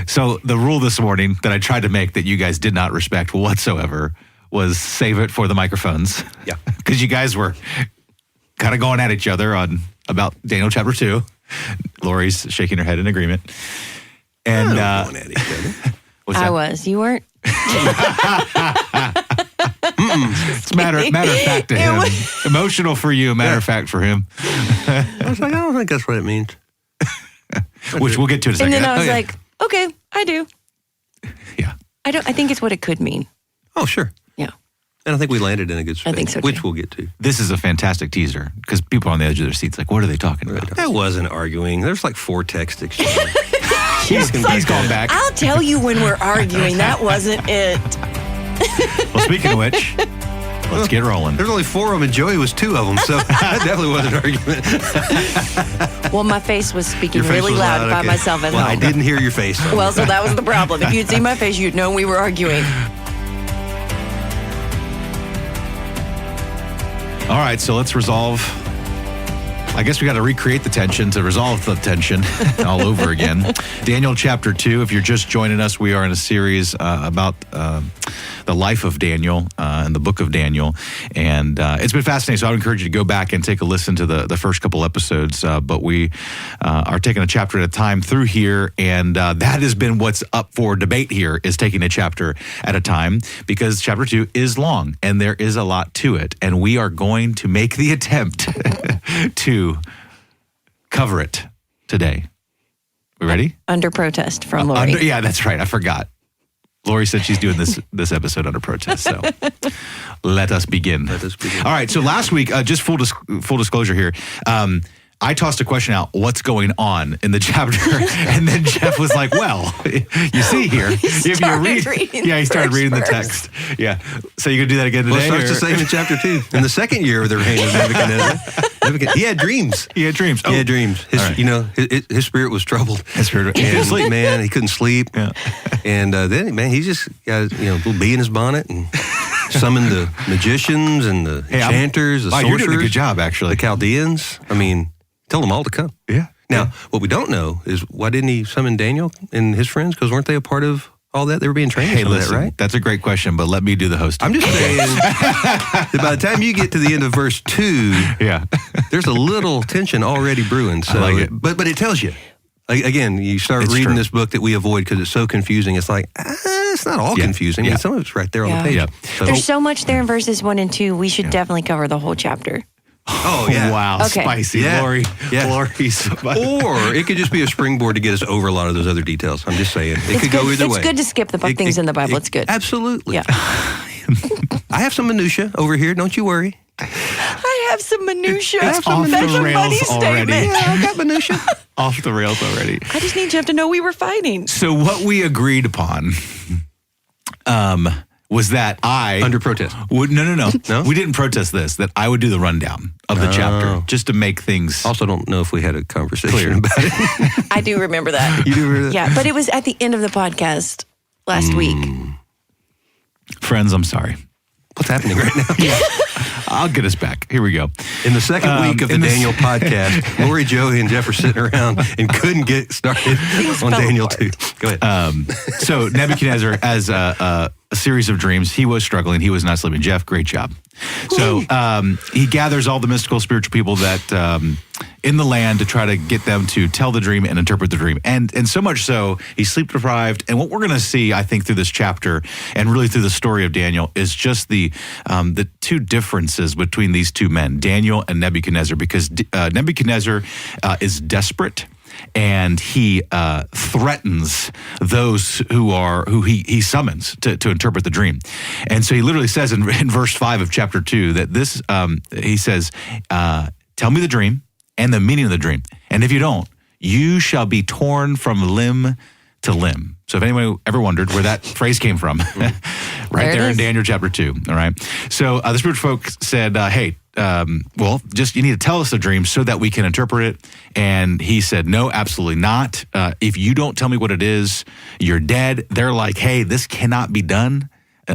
So the rule this morning that I tried to make that you guys did not respect whatsoever was save it for the microphones. Yeah. Because you guys were kind of going at each other on about Daniel chapter 2. Lori's shaking her head in agreement. And going at each other. I was. You weren't? It's matter of fact to him. Emotional for you, matter of fact for him. I was like, I don't think that's what it means. Which we'll get to in a second. And then I was like, okay, I do. Yeah. I think it's what it could mean. Oh, sure. Yeah. And I think we landed in a good space. I think so, which too. we'll get to. This is a fantastic teaser because people are on the edge of their seats like, what are they talking about? That wasn't arguing. There's like 4 text exchanges. He's gone back. I'll tell you when we're arguing. That wasn't it. Well, speaking of which, let's get rolling. There's only 4 of them, and Joey was 2 of them, so that definitely wasn't an argument. Well, my face was speaking Your face really was loud by okay. myself at Well, I home. didn't hear your face. Well, so that was the problem. If you'd seen my face, you'd know we were arguing. All right, so let's resolve. I guess we got to recreate the tension to resolve the tension all over again. Daniel chapter 2, if you're just joining us, we are in a series about the life of Daniel and the book of Daniel. And it's been fascinating, so I would encourage you to go back and take a listen to the first couple episodes. But we are taking a chapter at a time through here, and that has been what's up for debate here, is taking a chapter at a time, because chapter 2 is long, and there is a lot to it. And we are going to make the attempt to cover it today. We ready? Under protest from Lori. Yeah, that's right. I forgot. Lori said she's doing this episode under protest, so let us begin. Let us begin. All right, so last week, just full disclosure here, I tossed a question out, what's going on in the chapter? And then Jeff was like, well, you see here. He started reading the text. Yeah. So you going to do that again today? Well, it starts the same in chapter 2. In the second year of the reign of Nebuchadnezzar, he had dreams. He had dreams. He had dreams. His, right. his spirit was troubled. His spirit, he couldn't sleep, man. He couldn't sleep. Yeah. And then, man, he just got a little bee in his bonnet and summoned the magicians and the enchanters, the sorcerers. You're doing a good job, actually. The Chaldeans. I mean, tell them all to come. Yeah. Now, what we don't know is why didn't he summon Daniel and his friends? Because weren't they a part of all that? They were being trained. Hey, for listen, that, right? That's a great question, but let me do the hosting. I'm just saying that by the time you get to the end of verse 2, yeah, there's a little tension already brewing. So, I like it. But it tells you. Again, you start reading this book that we avoid because it's so confusing. It's like, it's not all confusing. I mean, some of it's right there on the page. Yeah. So, There's so much there in verses 1 and 2. We should definitely cover the whole chapter. oh, yeah. Wow, Okay. spicy, Yeah. Lori. Yeah. Lori. Or it could just be a springboard to get us over a lot of those other details. I'm just saying. It could go either way. It's good to skip the things in the Bible. It's good. Absolutely. Yeah. I have some minutia over here. Don't you worry. I have some minutia. It's off the That's a rails funny already. statement. Yeah, I got minutia. Off the rails already. I just need Jeff to know we were fighting. So what we agreed upon was that I... Under protest. Would, no. No? We didn't protest this, that I would do the rundown of the chapter just to make things... Also, don't know if we had a conversation about it. I do remember that. You do remember that? Yeah, but it was at the end of the podcast last week. Friends, I'm sorry. What's happening right now? I'll get us back. Here we go. In the second week of the Daniel podcast, Lori, Joey, and Jeff are sitting around and couldn't get started on Daniel 2. Go ahead. So Nebuchadnezzar, as a series of dreams, he was struggling. He was not sleeping. Jeff, great job. So he gathers all the mystical spiritual people that in the land to try to get them to tell the dream and interpret the dream. And so much so, he's sleep deprived. And what we're going to see, I think, through this chapter and really through the story of Daniel is just the two differences between these two men, Daniel and Nebuchadnezzar, because Nebuchadnezzar is desperate. And he threatens those who he summons to interpret the dream. And so he literally says in verse 5 of chapter 2 that this, he says, tell me the dream and the meaning of the dream. And if you don't, you shall be torn from limb to limb. So if anyone ever wondered where that phrase came from, right there in Daniel chapter 2, all right? So the spiritual folk said, hey, just you need to tell us the dream so that we can interpret it. And he said, no, absolutely not. If you don't tell me what it is, you're dead. They're like, hey, this cannot be done.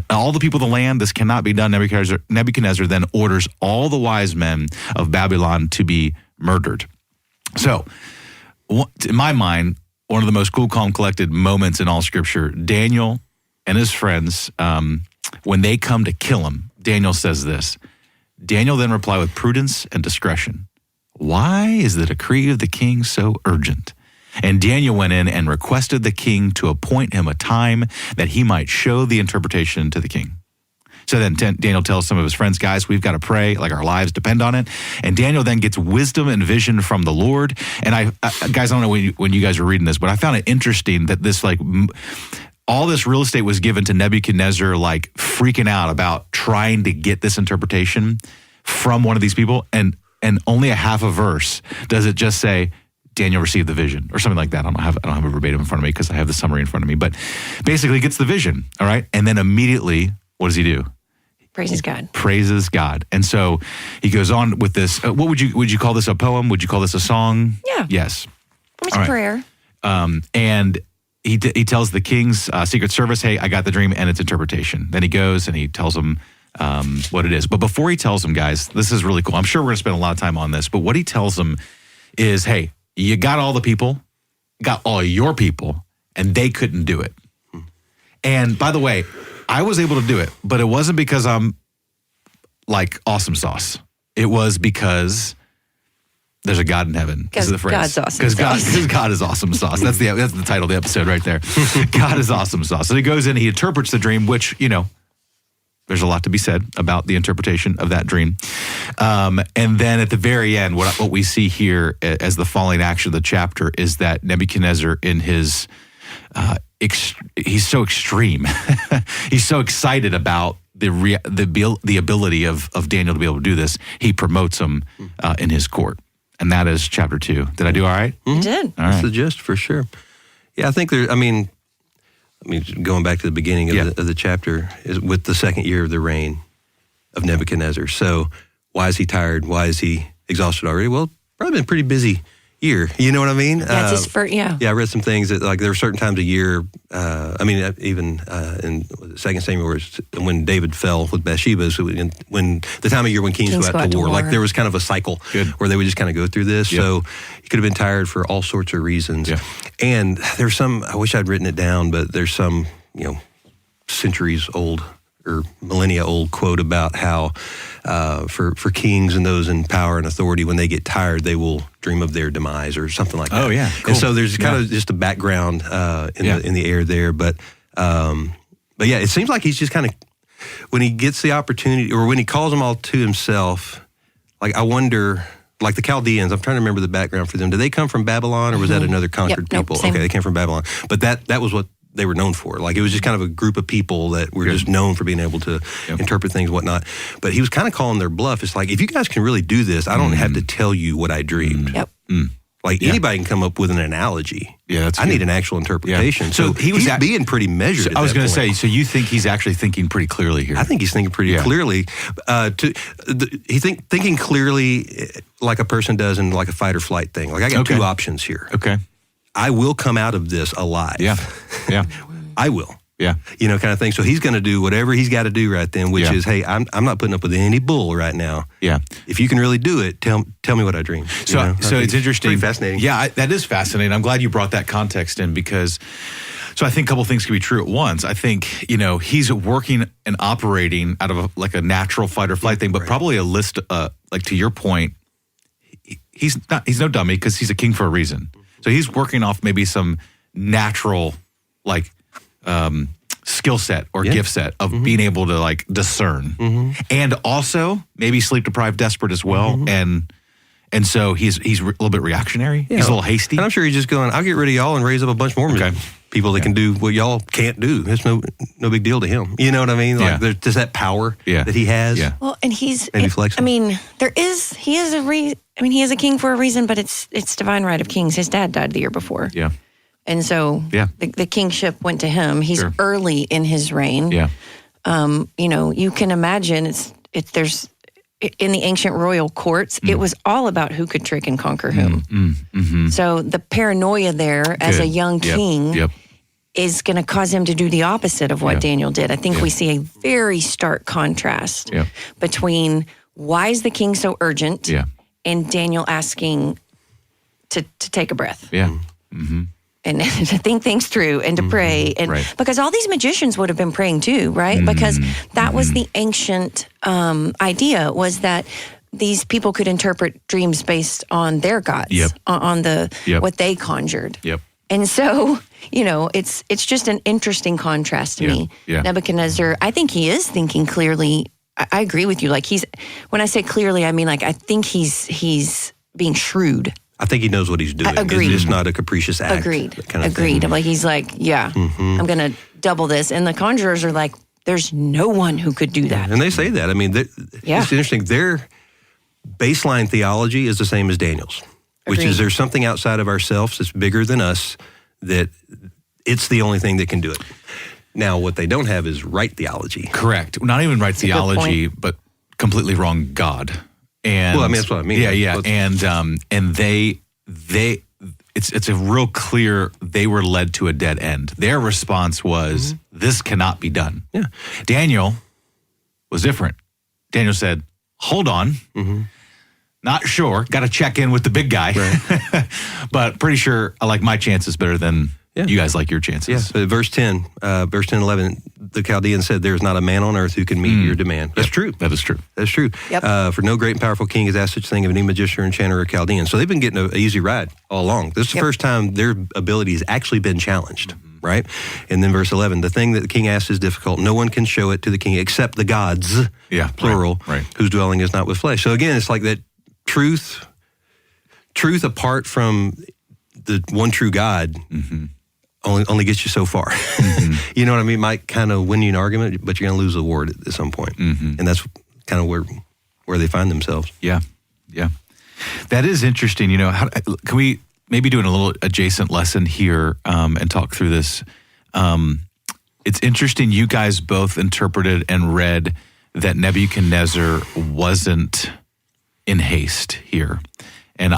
All the people of the land, this cannot be done. Nebuchadnezzar then orders all the wise men of Babylon to be murdered. So in my mind, one of the most cool, calm, collected moments in all Scripture. Daniel and his friends, when they come to kill him, Daniel says this. Daniel then replied with prudence and discretion. Why is the decree of the king so urgent? And Daniel went in and requested the king to appoint him a time that he might show the interpretation to the king. So then Daniel tells some of his friends, guys, we've got to pray, like our lives depend on it. And Daniel then gets wisdom and vision from the Lord. And I guys, I don't know when you guys are reading this, but I found it interesting that this, like, all this real estate was given to Nebuchadnezzar, like freaking out about trying to get this interpretation from one of these people. And only a half a verse does it just say, Daniel received the vision or something like that. I don't have a verbatim in front of me because I have the summary in front of me. But basically, he gets the vision, all right? And then immediately, what does he do? Praises God. Praises God. And so he goes on with this. What would you call this a poem? Would you call this a song? Yeah. Yes. It's a prayer. And he tells the king's secret service, hey, I got the dream and its interpretation. Then he goes and he tells them what it is. But before he tells them, guys, this is really cool. I'm sure we're going to spend a lot of time on this. But what he tells them is, hey, you got all the people, got all your people, and they couldn't do it. And by the way, I was able to do it, but it wasn't because I'm like awesome sauce. It was because there's a God in heaven. This is the phrase. God's awesome sauce. Because God is awesome sauce. That's the title of the episode right there. God is awesome sauce. So he goes in, he interprets the dream, which, there's a lot to be said about the interpretation of that dream. And then at the very end, what we see here as the falling action of the chapter is that Nebuchadnezzar, in his he's so extreme. He's so excited about the ability of Daniel to be able to do this. He promotes him in his court. And that is chapter 2. Did I do all right? You did. All right. That's the gist for sure. Yeah, I think going back to the beginning of the chapter, is with the second year of the reign of Nebuchadnezzar. So why is he tired? Why is he exhausted already? Well, probably been a pretty busy year. You know what I mean? Yeah, it's his first, Yeah, I read some things that, like, there were certain times a year, even in 2 Samuel, when David fell with Bathsheba, so when the time of year when kings go out to war, like there was kind of a cycle where they would just kind of go through this. Yep. So he could have been tired for all sorts of reasons. Yeah. And there's some, I wish I'd written it down, but there's some, centuries old or millennia old quote about how for kings and those in power and authority, when they get tired, they will dream of their demise or something like that. Oh, yeah. Cool. And so there's kind of just a background in the air there. But yeah, it seems like he's just kind of, when he gets the opportunity or when he calls them all to himself, like I wonder, like the Chaldeans, I'm trying to remember the background for them. Did they come from Babylon or was that another conquered people? Nope, okay, they came from Babylon. But that was what they were known for. Like it was just kind of a group of people that were just known for being able to interpret things and whatnot. But he was kind of calling their bluff. It's like, if you guys can really do this, I don't have to tell you what I dreamed. Yep. Like anybody can come up with an analogy. Yeah, I need an actual interpretation. Yeah. So he's being pretty measured. I was going to say, so you think he's actually thinking pretty clearly here? I think he's thinking pretty clearly. Thinking clearly like a person does in like a fight or flight thing. Like I got two options here. Okay. I will come out of this alive. Yeah. I will. Yeah. Kind of thing. So he's going to do whatever he's got to do right then, which is, hey, I'm not putting up with any bull right now. Yeah. If you can really do it, tell me what I dreamed. So it's interesting. Pretty fascinating. Yeah, that is fascinating. I'm glad you brought that context in because, so I think a couple things can be true at once. I think, he's working and operating out of like a natural fight or flight thing, but probably a list, like to your point, he's no dummy because he's a king for a reason. So he's working off maybe some natural, like, skill set or gift set of being able to like discern, and also maybe sleep deprived, desperate as well, and so he's a little bit reactionary. He's a little hasty, and I'm sure he's just going, I'll get rid of y'all and raise up a bunch more people that can do what y'all can't do. It's no big deal to him. You know what I mean? Like there's that power that he has. Yeah. Well, and he's maybe flexible. he is he is a king for a reason, but it's divine right of kings. His dad died the year before. Yeah. And so the kingship went to him. He's early in his reign. Yeah. You can imagine there's in the ancient royal courts, it was all about who could trick and conquer whom. So the paranoia there as a young king is going to cause him to do the opposite of what Daniel did. I think we see a very stark contrast between why is the king so urgent and Daniel asking to take a breath. Yeah. Mm-hmm. and to think things through and to pray. And because all these magicians would have been praying too, right? Because that was the ancient idea, was that these people could interpret dreams based on their gods, on what they conjured. And so, it's just an interesting contrast to me. Nebuchadnezzar, I think he is thinking clearly. I agree with you. Like when I say clearly, I mean like I think he's being shrewd. I think he knows what he's doing. Agreed. It's just not a capricious act. Agreed. Agreed. Like he's like, I'm going to double this. And the conjurers are like, there's no one who could do that. And they say that. I mean, it's interesting. Their baseline theology is the same as Daniel's, which is there's something outside of ourselves that's bigger than us, that it's the only thing that can do it. Now, what they don't have is right theology. Correct. Not even right theology, but completely wrong God. And well, I mean, that's what I mean. Yeah. And it's a real clear, they were led to a dead end. Their response was, this cannot be done. Yeah. Daniel was different. Daniel said, hold on. Not sure. Got to check in with the big guy. Right. But pretty sure I like my chances better than you guys like your chances. Yeah. Verse 10, 11, the Chaldeans said, there is not a man on earth who can meet your demand. That's true. That is true. That's true. Yep. For no great and powerful king has asked such thing of any magician or enchanter or Chaldean. So they've been getting an easy ride all along. This is the first time their ability has actually been challenged, right? And then verse 11, the thing that the king asks is difficult. No one can show it to the king except the gods, plural, whose dwelling is not with flesh. So again, it's like that truth apart from the one true God only gets you so far. You know what I mean? Might kind of win you an argument, but you're going to lose the war at some point. And that's kind of where they find themselves. Yeah. That is interesting. Can we maybe do a little adjacent lesson here and talk through this? It's interesting. You guys both interpreted and read that Nebuchadnezzar wasn't in haste here. And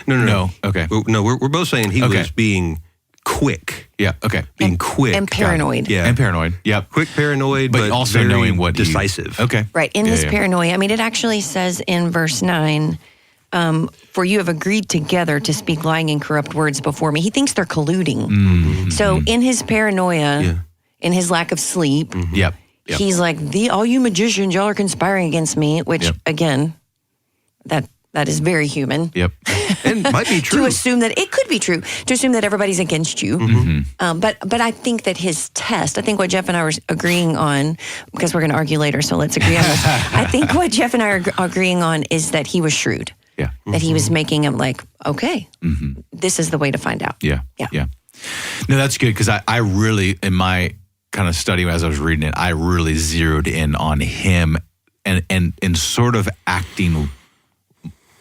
No. Okay. No, we're both saying he was being quick. Yeah, okay. Being quick. And paranoid. Yeah. And paranoid. Yep. Quick, paranoid, but also very knowing what decisive. Okay. Right. In this paranoia, I mean, it actually says in verse 9, for you have agreed together to speak lying and corrupt words before me. He thinks they're colluding. So in his paranoia, in his lack of sleep, he's like, all you magicians, y'all are conspiring against me, which again, that is very human. Yep. And might be true. To assume that it could be true, to assume that everybody's against you. But I think that his test, I think what Jeff and I were agreeing on, because we're going to argue later, so let's agree on this. I think what Jeff and I are agreeing on is that he was shrewd. Yeah. That he was making him like, okay, this is the way to find out. Yeah. No, that's good, because I really, in my kind of study as I was reading it, I really zeroed in on him and sort of acting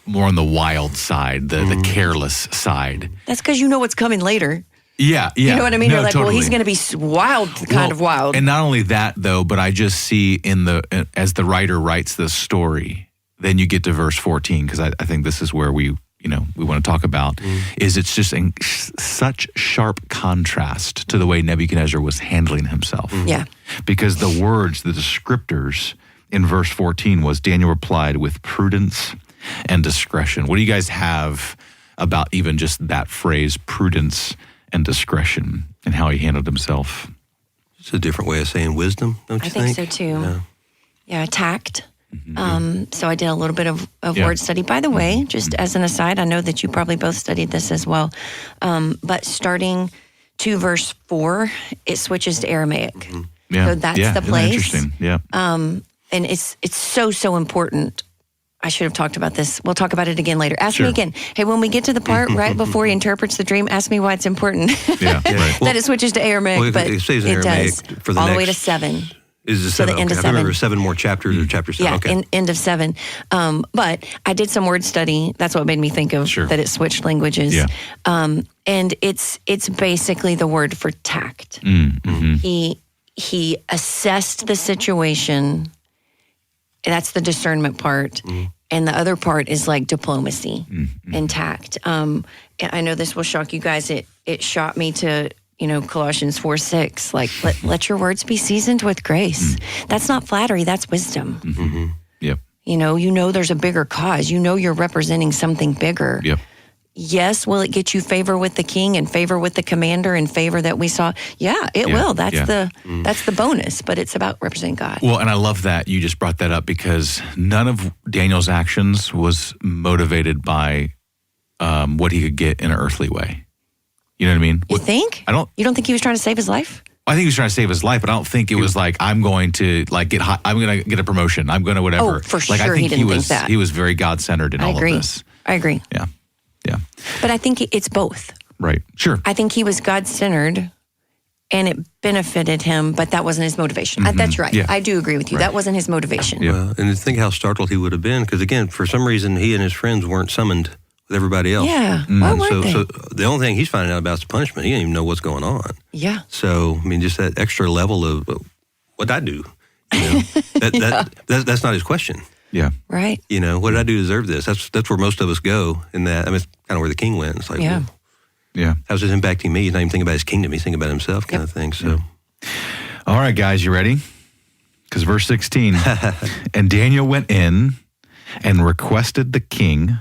more on the wild side, the careless side. That's because you know what's coming later. Yeah. You know what I mean? No, You're like, totally. well, he's going to be wild, kind of wild. And not only that, though, but I just see as the writer writes the story, then you get to verse 14, because I think this is where we want to talk about, is it's just in such sharp contrast to the way Nebuchadnezzar was handling himself. Yeah. Because the words, the descriptors in verse 14 was, Daniel replied with prudence and discretion. What do you guys have about even just that phrase, prudence and discretion, and how he handled himself? It's a different way of saying wisdom, don't you think? I think so too. Yeah, tact. So I did a little bit of word study. By the way, just as an aside, I know that you probably both studied this as well, but starting to verse 4, it switches to Aramaic. Yeah. So that's the place. Interesting. Yeah. And it's so important. I should have talked about this. We'll talk about it again later. Ask me again. Hey, when we get to the part right before he interprets the dream, ask me why it's important. That it switches to Aramaic, but it does. For the all the way to 7. Is it 7? The end of 7. I remember 7 more chapters or chapter 7. Yeah, end of 7. But I did some word study. That's what made me think of that it switched languages. Yeah. And it's basically the word for tact. He assessed the situation. That's the discernment part. And the other part is like diplomacy and tact. I know this will shock you guys. It shocked me to, Colossians 4:6, like let your words be seasoned with grace. That's not flattery, that's wisdom. Yep. You know there's a bigger cause. You're representing something bigger. Yep. yes, will it get you favor with the king and favor with the commander and favor that we saw? Yeah, it will. That's the bonus, but it's about representing God. Well, and I love that you just brought that up because none of Daniel's actions was motivated by what he could get in an earthly way. You know what I mean? You think? You don't think he was trying to save his life? I think he was trying to save his life, but I don't think it was like, I'm going to get hot, I'm going to get a promotion, I'm going to whatever. Oh, for like, sure, I think he didn't think that. He was very God-centered in all of this. I agree. Yeah. But I think it's both. Right. Sure. I think he was God-centered and it benefited him, but that wasn't his motivation. That's right. Yeah. I do agree with you. Right. That wasn't his motivation. Yeah. And think how startled he would have been, because again, for some reason, he and his friends weren't summoned with everybody else. Yeah. Why weren't they? So the only thing he's finding out about is the punishment. He didn't even know what's going on. Yeah. So, I mean, just that extra level of what did I do? You know, that's not his question. Yeah. Right. You know, what did I do to deserve this? That's where most of us go in that. I mean, it's kind of where the king went. It's like, well, how's this impacting me? He's not even thinking about his kingdom. He's thinking about himself kind of thing. So, all right, guys, you ready? Because verse 16, and Daniel went in and requested the king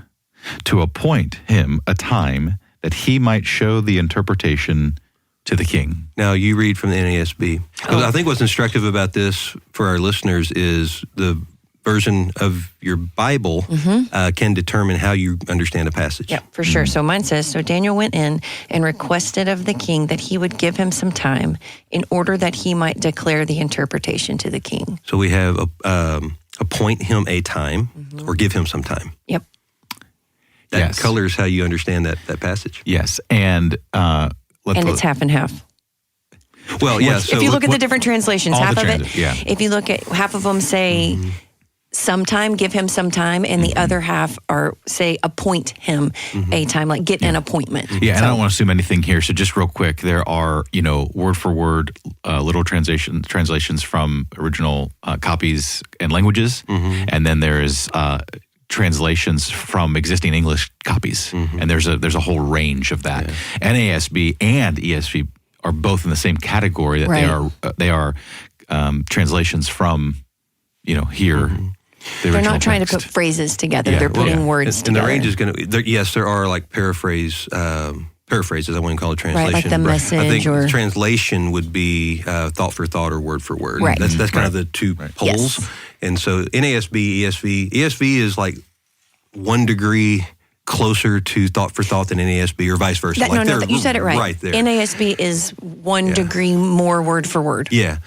to appoint him a time that he might show the interpretation to the king. Now, you read from the NASB. I think what's instructive about this for our listeners is the version of your Bible can determine how you understand a passage. Yeah, for sure. So mine says, so Daniel went in and requested of the king that he would give him some time in order that he might declare the interpretation to the king. So we have appoint him a time or give him some time. Yep. That colors how you understand that passage. Yes, and it's half and half. Well, yeah. So if you look at the different translations, half of it, if you look at half of them say sometime, give him some time, and the other half are say appoint him a time, like get an appointment. Yeah, and I don't want to assume anything here. So just real quick, there are word for word literal translations from original copies and languages, and then there is translations from existing English copies, and there's a whole range of that. NASB and ESV are both in the same category that they are translations from here. They're not trying to put phrases together; they're putting words together. And the range is going to yes, there are like paraphrases. I wouldn't call it translation. Right, like the message. I think translation would be thought for thought or word for word. Right. That's kind of the two poles. Yes. And so NASB, ESV is like 1 degree closer to thought for thought than NASB or vice versa. You said it right. Right there. NASB is 1 degree more word for word. Yeah.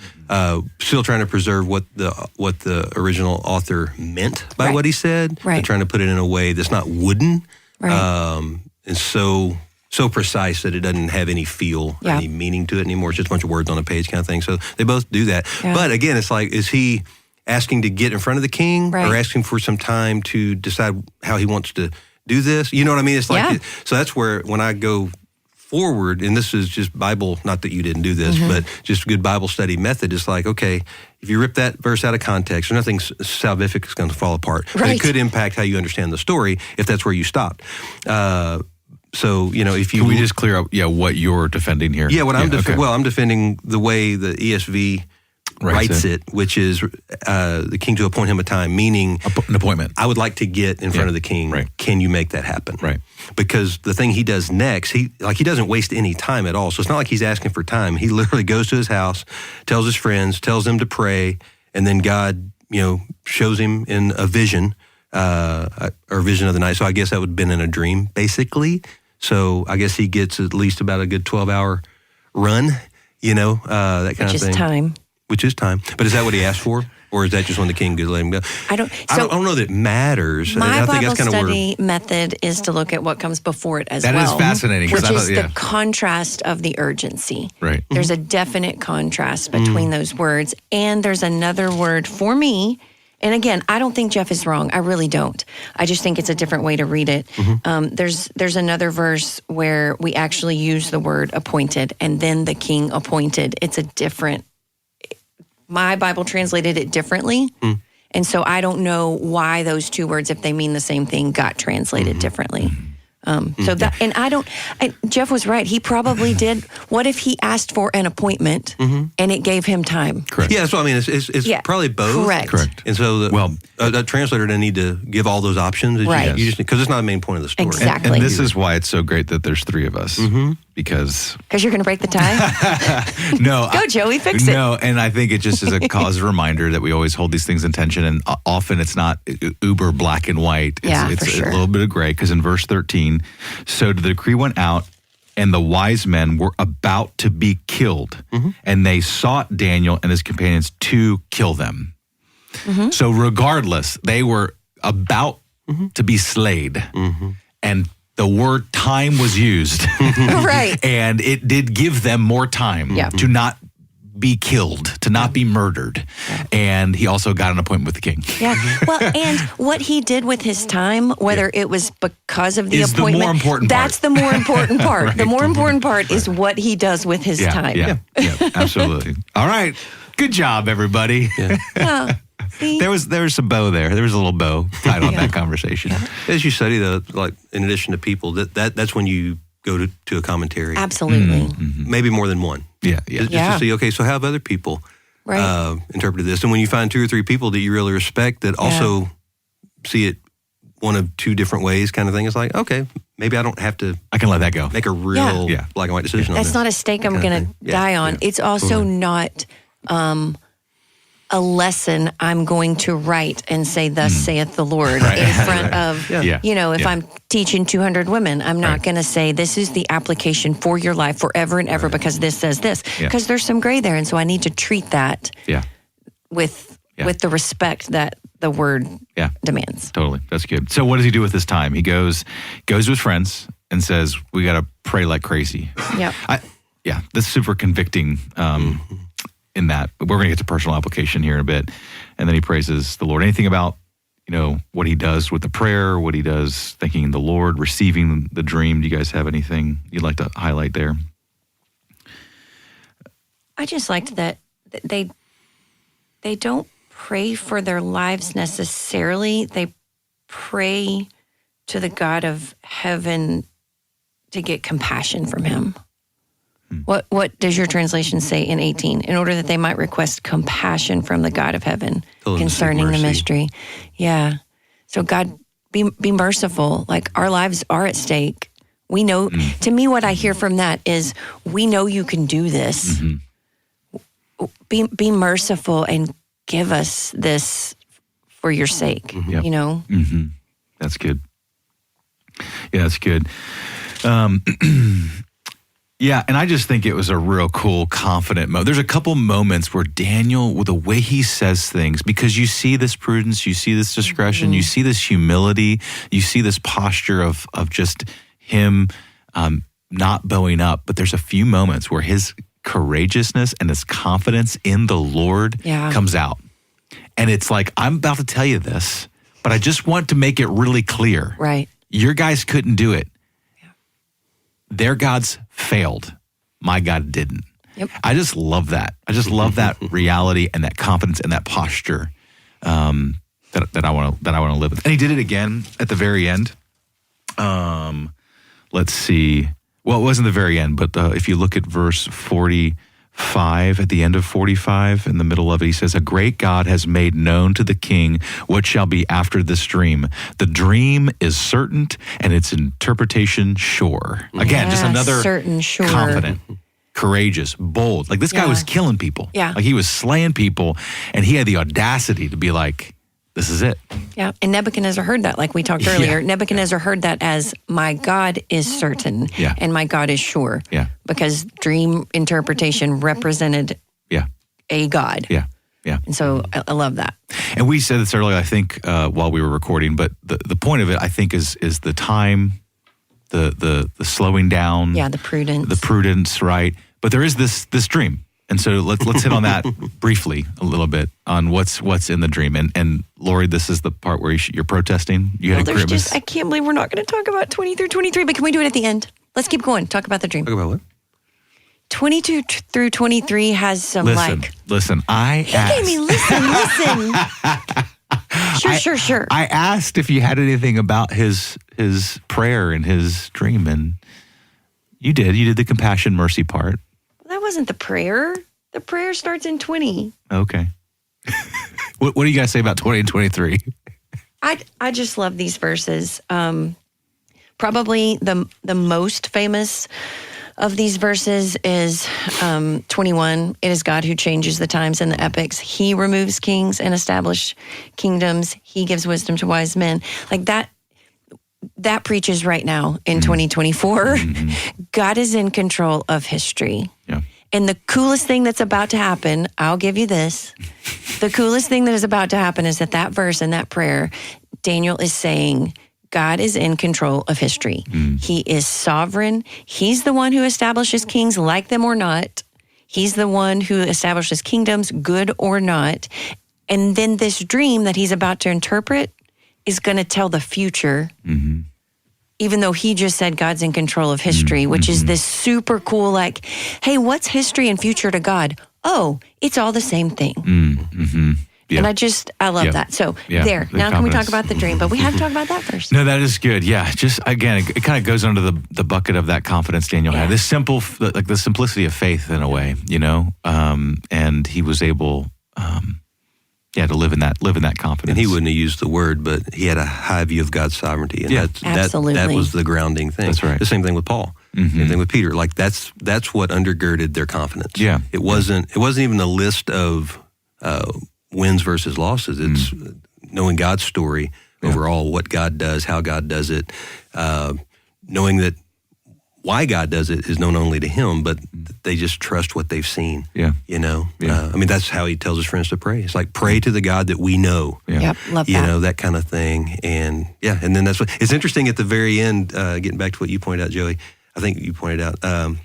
Still trying to preserve what the original author meant by what he said, but trying to put it in a way that's not wooden, and so precise that it doesn't have any feel or any meaning to it anymore. It's just a bunch of words on a page kind of thing. So they both do that. Yeah. But again, it's like, is he asking to get in front of the king or asking for some time to decide how he wants to do this? You know what I mean? It's like, so that's where when I go forward, and this is just Bible, not that you didn't do this, but just good Bible study method. It's like, okay, if you rip that verse out of context, nothing salvific is going to fall apart. But it could impact how you understand the story if that's where you stopped. So, if you... Can we just clear up, what you're defending here? Yeah, what I'm defending the way the ESV writes it, which is the king to appoint him a time, meaning... An appointment. I would like to get in front of the king. Right. Can you make that happen? Right. Because the thing he does next, he doesn't waste any time at all. So it's not like he's asking for time. He literally goes to his house, tells his friends, tells them to pray, and then God, shows him in a vision, or vision of the night. So I guess that would have been in a dream, basically. So I guess he gets at least about a good 12-hour run, that kind of thing. Which is time. But is that what he asked for? Or is that just when the king could let him go? I don't know that it matters. My Bible study method is to look at what comes before it as well. That is fascinating. Which is the contrast of the urgency. Right. There's a definite contrast between those words. And there's another word for me. And again, I don't think Jeff is wrong. I really don't. I just think it's a different way to read it. There's another verse where we actually use the word appointed and then the king appointed. It's a different... My Bible translated it differently. And so I don't know why those two words, if they mean the same thing, got translated differently. Jeff was right. He probably did. What if he asked for an appointment and it gave him time? Correct. Yeah, so I mean, it's probably both. Correct. And so that translator didn't need to give all those options. Right. You just, because it's not the main point of the story. Exactly. And this is why it's so great that there's three of us. Because you're going to break the tie? No. Go, Joey, fix it. No, and I think it just is a cause reminder that we always hold these things in tension, and often it's not uber black and white. It's for sure. a little bit of gray, because in verse 13, so the decree went out, and the wise men were about to be killed, and they sought Daniel and his companions to kill them. So regardless, they were about to be slayed, and the word time was used. Right. And it did give them more time to not be killed, to not be murdered. And he also got an appointment with the king. Yeah. Well, and what he did with his time, whether it was because of the is appointment, the more important that's part. the more important part. Right. The more important part is what he does with his time. Yeah, absolutely. All right. Good job, everybody. Yeah. See? There was some bow there. There was a little bow tied on that conversation. As you study like in addition to people, that's when you go to a commentary. Absolutely. Maybe more than one. Just to see, okay, so how have other people interpreted this? And when you find two or three people that you really respect that also see it one of two different ways kind of thing, it's like, okay, maybe I don't have to. I can let that go. Make a real black and white decision on this. That's not a stake I'm going to die on. It's also not a lesson I'm going to write and say, thus saith the Lord in front of, if I'm teaching 200 women, I'm not going to say, this is the application for your life forever and ever because this says this. Because there's some gray there. And so I need to treat that with the respect that the word demands. Totally. That's good. So what does he do with his time? He goes to his friends and says, we got to pray like crazy. That's super convicting in that. But we're going to get to personal application here in a bit. And then he praises the Lord. Anything about, what he does with the prayer, what he does thanking the Lord, receiving the dream? Do you guys have anything you'd like to highlight there? I just liked that they don't pray for their lives necessarily. They pray to the God of heaven to get compassion from him. What does your translation say in 18? In order that they might request compassion from the God of heaven concerning the mystery. Yeah. So God, be merciful. Like, our lives are at stake. We know, to me, what I hear from that is, we know you can do this. Be merciful and give us this for your sake, That's good. Yeah, that's good. And I just think it was a real cool, confident moment. There's a couple moments where Daniel, with the way he says things, because you see this prudence, you see this discretion, you see this humility, you see this posture of just him not bowing up. But there's a few moments where his courageousness and his confidence in the Lord comes out. And it's like, I'm about to tell you this, but I just want to make it really clear. Right. Your guys couldn't do it. Their gods failed. My God didn't. Yep. I just love that. I just love that reality and that confidence and that posture that I want to live with. And he did it again at the very end. Let's see. Well, it wasn't the very end, but if you look at verse 45, at the end of 45, in the middle of it, he says, a great God has made known to the king what shall be after this dream. The dream is certain and its interpretation sure. Again, just another certain, sure. Confident, courageous, bold. Like, this guy was killing people. Yeah. Like, he was slaying people, and he had the audacity to be like, this is it. Yeah, and Nebuchadnezzar heard that, like we talked earlier. Nebuchadnezzar heard that as, my God is certain, and my God is sure. Yeah. Because dream interpretation represented a God. Yeah. And so I love that. And we said this earlier, I think, while we were recording, but the point of it, I think, is the time, the slowing down. Yeah, the prudence. The prudence, right? But there is this dream. And so let's hit on that briefly a little bit on what's in the dream. And Lori, this is the part where you're protesting. You had a grimace. I can't believe we're not going to talk about 20 through 23, but can we do it at the end? Let's keep going. Talk about the dream. Talk about what? 22 through 23 has some Listen, I asked. He gave me listen. Sure. I asked if you had anything about his prayer and his dream, and you did. You did the compassion, mercy part. That wasn't the prayer. The prayer starts in 20. Okay. What do you guys say about 20 and 23? I just love these verses. Probably the most famous of these verses is 21. It is God who changes the times and the epochs. He removes kings and establishes kingdoms. He gives wisdom to wise men. Like that preaches right now in 2024. God is in control of history. Yeah. And the coolest thing that's about to happen, I'll give you this. The coolest thing that is about to happen is that verse and that prayer, Daniel is saying, God is in control of history. He is sovereign. He's the one who establishes kings, like them or not. He's the one who establishes kingdoms, good or not. And then this dream that he's about to interpret is going to tell the future, even though he just said God's in control of history, which is this super cool, like, hey, what's history and future to God? Oh, it's all the same thing. Yep. And I love that. So there, now can we talk about the dream? But we have to talk about that first. No, that is good. Yeah, just again, it kind of goes under the bucket of that confidence Daniel had. This simple, like the simplicity of faith in a way, and he was able, to live in that confidence. And he wouldn't have used the word, but he had a high view of God's sovereignty, and absolutely. that was the grounding thing. That's right. The same thing with Paul. Same thing with Peter. Like that's what undergirded their confidence. Yeah, it wasn't even a list of wins versus losses. It's knowing God's story overall, what God does, how God does it, knowing that why God does it is known only to him, but they just trust what they've seen. Yeah. That's how he tells his friends to pray. It's like, pray to the God that we know. Yeah. Yep, love that. That kind of thing. And and then that's what, it's interesting at the very end, getting back to what you pointed out, Joey, I think you pointed out,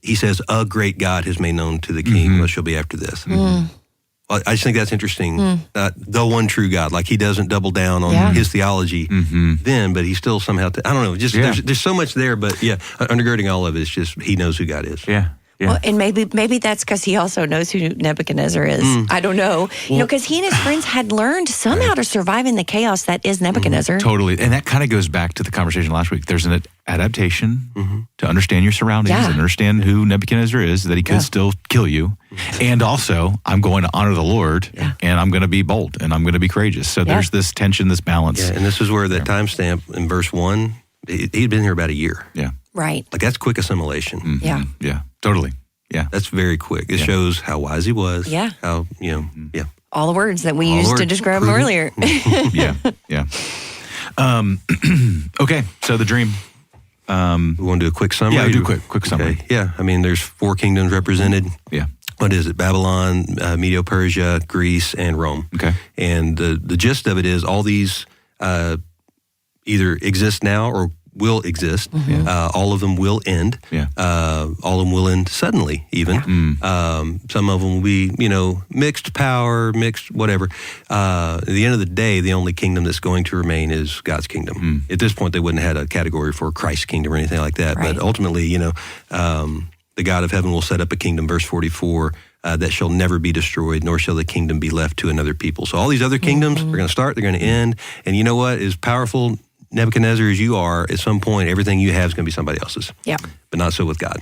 he says, a great God has made known to the king what shall be after this. Well, I just think that's interesting. The one true God, like he doesn't double down on his theology then, but he still somehow, I don't know, just there's so much there, but undergirding all of it is just he knows who God is. Yeah. Yeah. Well, and maybe that's because he also knows who Nebuchadnezzar is. I don't know. Well, because he and his friends had learned somehow to survive in the chaos that is Nebuchadnezzar. Totally. And that kind of goes back to the conversation last week. There's an adaptation to understand your surroundings and understand who Nebuchadnezzar is, that he could still kill you. And also, I'm going to honor the Lord, and I'm going to be bold, and I'm going to be courageous. So there's this tension, this balance. Yeah, and this is where that timestamp in verse 1, he'd been here about a year. Yeah. Right. Like that's quick assimilation. Yeah. Yeah, totally. Yeah. That's very quick. It shows how wise he was. Yeah. How, all the words that we used to describe him earlier. Yeah. Okay, so the dream. We want to do a quick summary? Yeah, do a quick summary. Okay. Yeah, I mean, there's 4 kingdoms represented. Yeah. What is it? Babylon, Medo-Persia, Greece, and Rome. Okay. And the gist of it is all these either exist now or will exist. All of them will end. All of them will end suddenly, even. Some of them will be, mixed power, mixed whatever. At the end of the day, the only kingdom that's going to remain is God's kingdom. At this point, they wouldn't have had a category for Christ's kingdom or anything like that. Right. But ultimately, the God of heaven will set up a kingdom, verse 44, that shall never be destroyed, nor shall the kingdom be left to another people. So all these other kingdoms, they're going to start, they're going to end. And you know what? As powerful Nebuchadnezzar as you are, at some point, everything you have is going to be somebody else's. Yeah. But not so with God.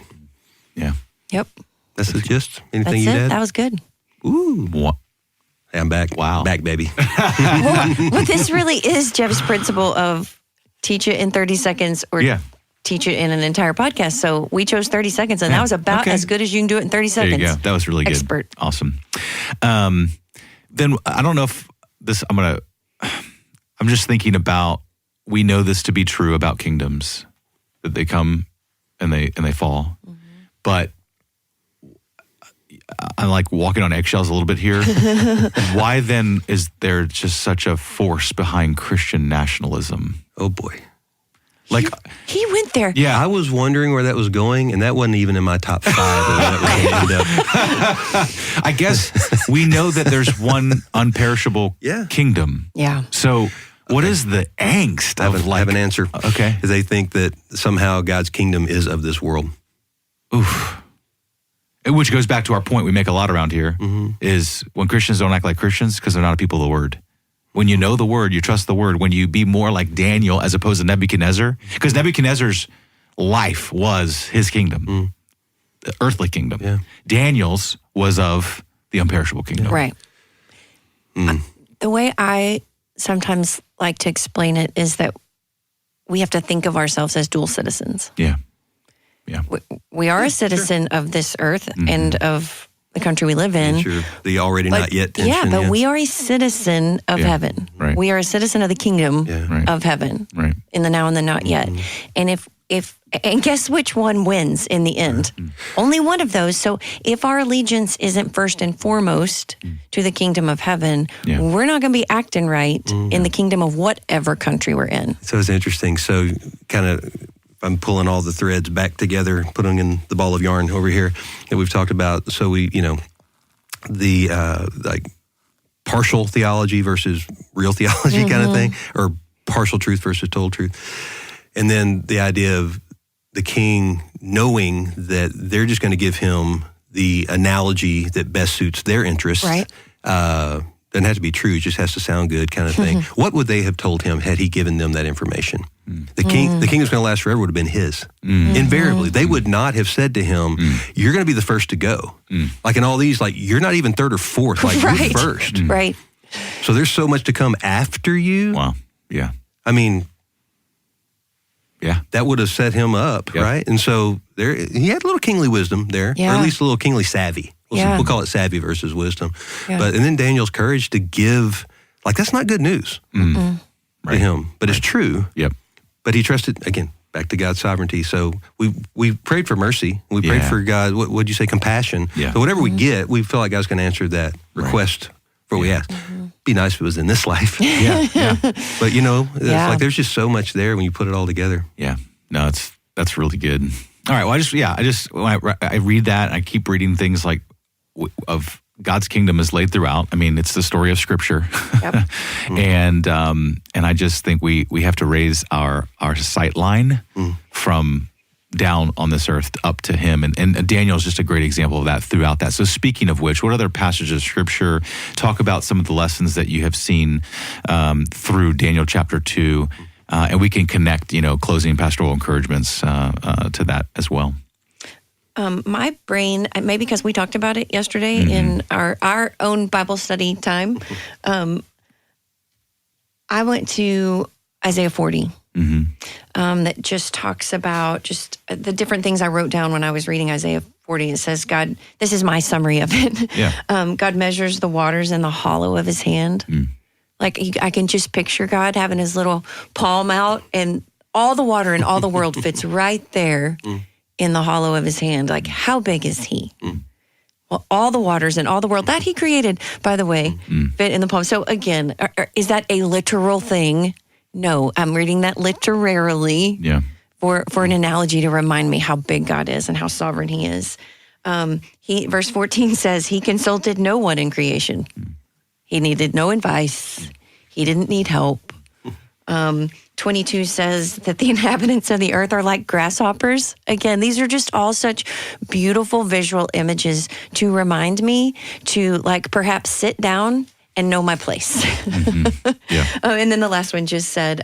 Yeah. Yep. That's the gist. Anything That's you it. add? That was good. Ooh. Hey, I'm back. Wow. Back, baby. Well, this really is Jeff's principle of teach it in 30 seconds or teach it in an entire podcast. So we chose 30 seconds, and that was about as good as you can do it in 30 seconds. There you go. That was really good. Expert. Awesome. Then I don't know if this, I'm just thinking about, we know this to be true about kingdoms, that they come and they fall. But I'm like walking on eggshells a little bit here. Why then is there just such a force behind Christian nationalism? Oh boy. Like he went there. Yeah, I was wondering where that was going, and that wasn't even in my top 5 of that was going to end up. I guess we know that there's one unperishable kingdom. Yeah. So what is the angst of I have an answer. Okay. Because they think that somehow God's kingdom is of this world. Oof. Which goes back to our point we make a lot around here, is when Christians don't act like Christians because they're not a people of the word. When you know the word, you trust the word. When you be more like Daniel as opposed to Nebuchadnezzar, because Nebuchadnezzar's life was his kingdom, the earthly kingdom. Yeah. Daniel's was of the imperishable kingdom. Right. The way I sometimes like to explain it is that we have to think of ourselves as dual citizens. Yeah. We are a citizen of this earth and of the country we live in. Sure. The already not yet tension. Yeah, but we are a citizen of heaven. Right. We are a citizen of the kingdom Right. of heaven. Right. In the now and the not yet. And and guess which one wins in the end? Only one of those. So if our allegiance isn't first and foremost to the kingdom of heaven, we're not going to be acting right in the kingdom of whatever country we're in. So it's interesting. So kind of, I'm pulling all the threads back together, putting in the ball of yarn over here that we've talked about. So we, the like partial theology versus real theology kind of thing, or partial truth versus total truth. And then the idea of the king knowing that they're just going to give him the analogy that best suits their interests. Right. Doesn't have to be true, it just has to sound good kind of thing. What would they have told him had he given them that information? The kingdom was going to last forever would have been his. Invariably. They would not have said to him, you're going to be the first to go. Like in all these, like you're not even third or fourth, like you're first. Right. So there's so much to come after you. Wow. Yeah. I mean, Yeah. that would have set him up, right? And so there, he had a little kingly wisdom there, or at least a little kingly savvy. We'll call it savvy versus wisdom. Yeah. But and then Daniel's courage to give, like that's not good news to him, but it's true. Yep. But he trusted, again, back to God's sovereignty. So we prayed for mercy. We prayed for God, what would you say, compassion. Yeah. So whatever we get, we feel like God's going to answer that request for what we ask. Be nice if it was in this life. Yeah. But it's like there's just so much there when you put it all together. Yeah. No, that's really good. All right. Well, when I read that, I keep reading things like of God's kingdom is laid throughout. I mean, it's the story of Scripture, and I just think we have to raise our sight line from down on this earth up to Him, and Daniel is just a great example of that throughout that. So, speaking of which, what other passages of Scripture talk about some of the lessons that you have seen through Daniel chapter 2, and we can connect, closing pastoral encouragements to that as well. My brain, maybe because we talked about it yesterday in our own Bible study time, I went to Isaiah 40, that just talks about just the different things I wrote down when I was reading Isaiah 40. It says, God, this is my summary of it. Yeah. God measures the waters in the hollow of His hand. Like I can just picture God having His little palm out, and all the water in all the world fits right there. In the hollow of His hand. Like, how big is He? Well, all the waters in all the world that He created, by the way, fit in the palm. So again, is that a literal thing? No, I'm reading that literally for an analogy to remind me how big God is and how sovereign He is. Verse 14 says, He consulted no one in creation. He needed no advice. He didn't need help. 22 says that the inhabitants of the earth are like grasshoppers. Again, these are just all such beautiful visual images to remind me to perhaps sit down and know my place. And then the last one just said,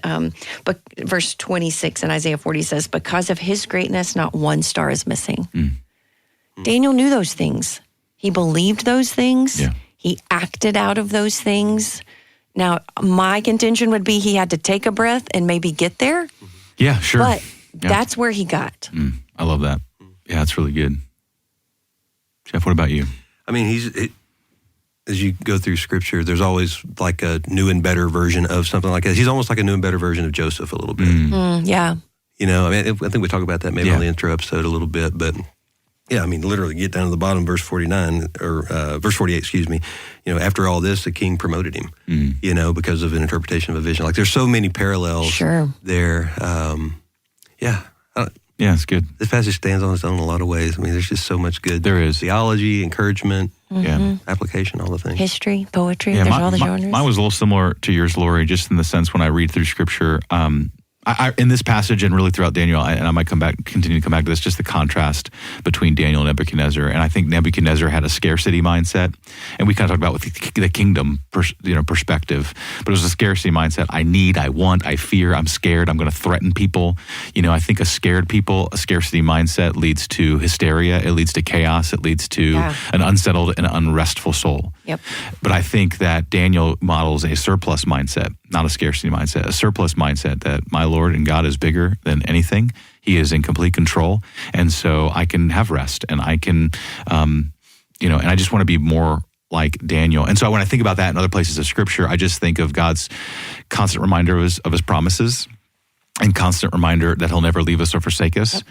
but verse 26 in Isaiah 40 says, because of His greatness, not one star is missing. Daniel knew those things. He believed those things. He acted out of those things. Now, my contention would be he had to take a breath and maybe get there. Yeah, sure. But that's where he got. I love that. Yeah, it's really good. Jeff, what about you? I mean, as you go through Scripture, there's always like a new and better version of something like that. He's almost like a new and better version of Joseph a little bit. Yeah. I think we talk about that maybe on the intro episode a little bit, but yeah, I mean, literally get down to the bottom, verse 49, or verse 48, excuse me. After all this, the king promoted him, because of an interpretation of a vision. Like there's so many parallels there. Yeah, it's good. This passage stands on its own in a lot of ways. I mean, there's just so much good. There is. Theology, encouragement, application, all the things. History, poetry, there's all the genres. Mine was a little similar to yours, Lori, just in the sense when I read through Scripture, in this passage and really throughout Daniel, and I might continue to come back to this, just the contrast between Daniel and Nebuchadnezzar. And I think Nebuchadnezzar had a scarcity mindset, and we kind of talked about with the kingdom perspective, but it was a scarcity mindset. I need, I want, I fear, I'm scared, I'm going to threaten people. I think a scarcity mindset leads to hysteria, it leads to chaos, it leads to an unsettled and unrestful soul. Yep. But I think that Daniel models a surplus mindset, not a scarcity mindset, a surplus mindset that my Lord and God is bigger than anything. He is in complete control. And so I can have rest, and I can, and I just want to be more like Daniel. And so when I think about that in other places of Scripture, I just think of God's constant reminder of his promises, and constant reminder that he'll never leave us or forsake us.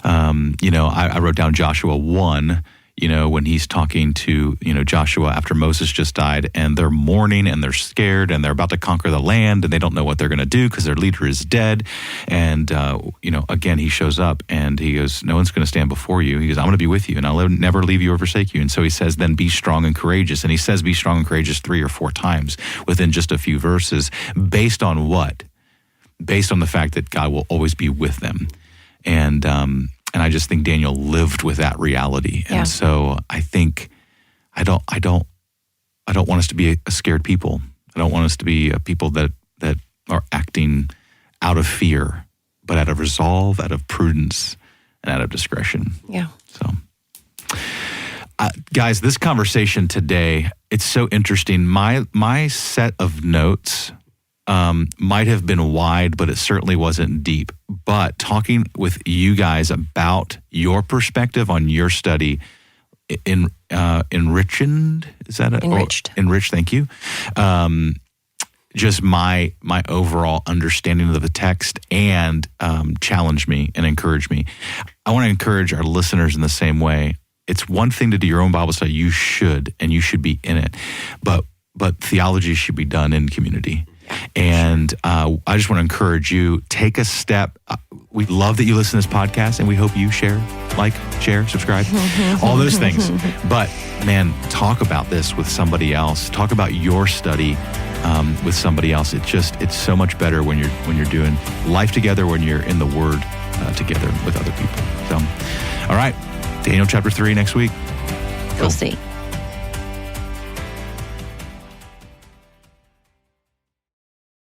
Yep. I wrote down Joshua 1, when he's talking to, Joshua after Moses just died, and they're mourning and they're scared and they're about to conquer the land, and they don't know what they're going to do because their leader is dead. And, again, he shows up and he goes, no one's going to stand before you. He goes, I'm going to be with you, and I'll never leave you or forsake you. And so he says, then be strong and courageous. And he says, be strong and courageous 3 or 4 times within just a few verses. Based on what? Based on the fact that God will always be with them. And I just think Daniel lived with that reality. And so I think I don't want us to be a scared people. I don't want us to be a people that are acting out of fear, but out of resolve, out of prudence, and out of discretion. Yeah. So, guys, this conversation today, it's so interesting. My set of notes might have been wide, but it certainly wasn't deep. But talking with you guys about your perspective on your study, enriched, thank you. Just my overall understanding of the text, and challenged me and encouraged me. I want to encourage our listeners in the same way. It's one thing to do your own Bible study. You should be in it. But theology should be done in community. And I just want to encourage you, take a step. We love that you listen to this podcast, and we hope you share, subscribe, all those things. But man, talk about this with somebody else. Talk about your study with somebody else. It's so much better when you're doing life together, when you're in the Word together with other people. So, all right, Daniel chapter 3 next week. We'll see.